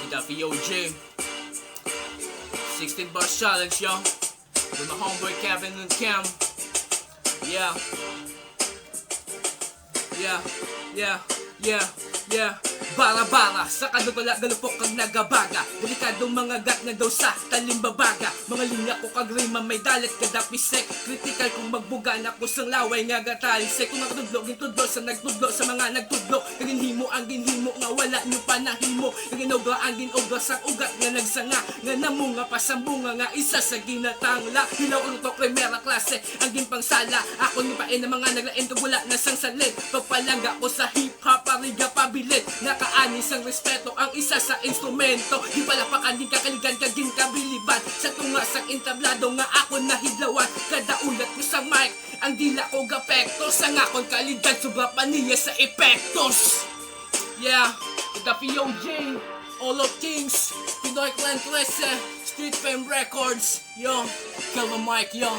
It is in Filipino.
the VOG 16 bars challenge, yo. With my homeboy Kevin and Cam. Yeah. Yeah. Yeah. Yeah. Yeah. Bara-bara, sa kadutula galupok kag nagabaga. Delikadong mga gat na daw sa talimbabaga. Mga linya ko kag rima may dalit kadapisek. Critical kung magbuga na ko sang laway nga gatalisek. Kung nakatudlo, gintudlo sa nagtudlo sa mga nagtudlo. Kaginhimo ang ginhimo nga wala nyo pa nahimo. Kaginoga ang ginoga sa ugat nga nagsanga. Nga namunga pa sa bunga nga isa sa ginatangla. Hilaw ang to primera klase ang ginpangsala. Ako ni pain na mga naglain kag wala na sang salit. Pagpalangga ko sa hip-hop pariga pabilit. Nakaanis ang respeto ang isa sa instrumento. Di palapakan din kakaligan kaging kabiliban. Sa tunga sang intablado nga ako nahidlawan. Kada ulat ko sa mic ang dila ko gapekto. Sa ngakon kalidad sobra pa niya sa epektos. Yeah, the VOG, all of Kings, Pinoy Clan 13, Street Fame Records. Yo, kill the mic, yo.